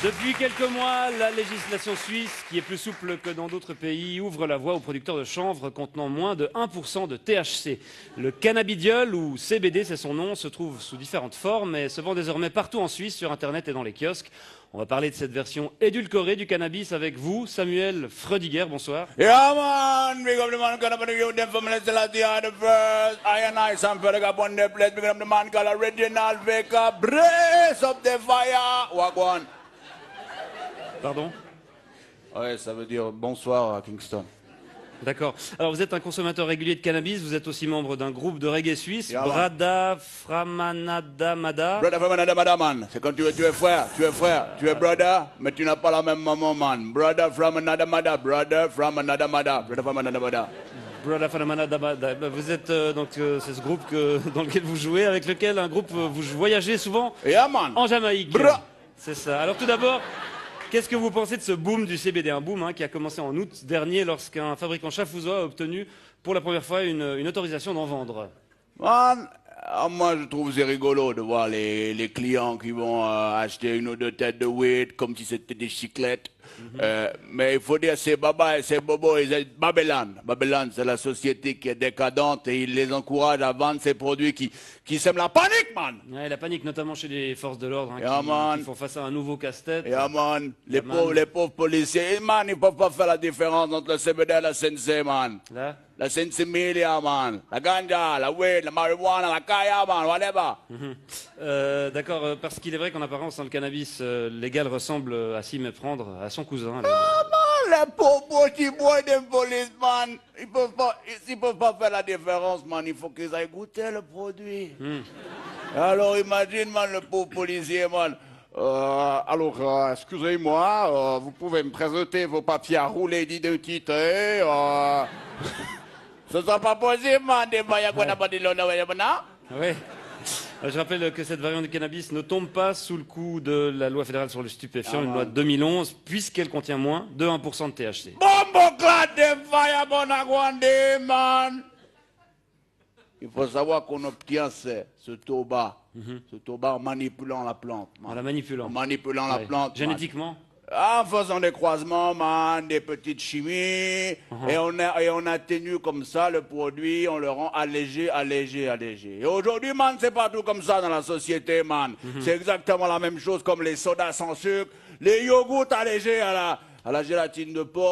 Depuis quelques mois, la législation suisse, qui est plus souple que dans d'autres pays, ouvre la voie aux producteurs de chanvre contenant moins de 1% de THC. Le cannabidiol, ou CBD c'est son nom, se trouve sous différentes formes et se vend désormais partout en Suisse, sur Internet et dans les kiosques. On va parler de cette version édulcorée du cannabis avec vous, Samuel Freudiger, bonsoir. Yeah, man, big up the man, call up the youth, them from Let's Lati are the first. I and I, Sam Freudiger, upon the place, big up the man, called Original Baker, brace up the fire. Walk one. Pardon? Ouais, ça veut dire bonsoir à Kingston. D'accord. Alors vous êtes un consommateur régulier de cannabis, vous êtes aussi membre d'un groupe de reggae suisse, Yeah, Brada Framanada Mada. Brother from another mother, man. C'est quand tu es frère, tu es brother, mais tu n'as pas la même maman, man. Brother from another mother, brother from another mother, brother from another mother. Brada Framanada Mada. Vous êtes c'est ce groupe dans lequel vous jouez, avec lequel vous voyagez souvent Yeah, man. en Jamaïque. Bra. C'est ça. Alors tout d'abord, qu'est-ce que vous pensez de ce boom du CBD? Un boom qui a commencé en août dernier lorsqu'un fabricant chafouzois a obtenu pour la première fois une autorisation d'en vendre. Man, moi je trouve c'est rigolo de voir les clients qui vont acheter une ou deux têtes de weed comme si c'était des chiclettes. Mais il faut dire c'est Baba et c'est Bobo et c'est Babylone. Babylone, c'est la société qui est décadente et il les encourage à vendre ces produits qui sèment la panique, man. Ouais, la panique, notamment chez les forces de l'ordre Yeah, qui font face à un nouveau casse-tête. Yeah, man. Les pauvres policiers, man, ils peuvent pas faire la différence entre le CBD et la CNC, man. Là. La CNC Media, man. La ganja, la weed, la marijuana, la kaya, man, whatever. D'accord, parce qu'il est vrai qu'en apparence, le cannabis légal ressemble à s'y méprendre à son cousin. Là. Ah, man, les pauvres petits boys des police, man. Ils peuvent pas faire la différence, man. Il faut qu'ils aillent goûter le produit. Alors imagine, man, le pauvre policier, man. Excusez-moi, vous pouvez me présenter vos papiers à rouler d'identité. Ce sera pas possible, man. Des voyages qu'on n'a pas dit l'honneur, Oui. Je rappelle que cette variante du cannabis ne tombe pas sous le coup de la loi fédérale sur le stupéfiant, une loi de 2011, puisqu'elle contient moins de 1% de THC. Bombo clad de fire, bonagwande, man. Il faut savoir qu'on obtient ce tabac en manipulant la plante. Man. En la manipulant. En manipulant la plante. Génétiquement. En faisant des croisements, man, des petites chimies, et on atténue comme ça le produit, on le rend allégé. Et aujourd'hui, man, c'est pas tout comme ça dans la société, man. C'est exactement la même chose comme les sodas sans sucre, les yogourts allégés à la gélatine de porc.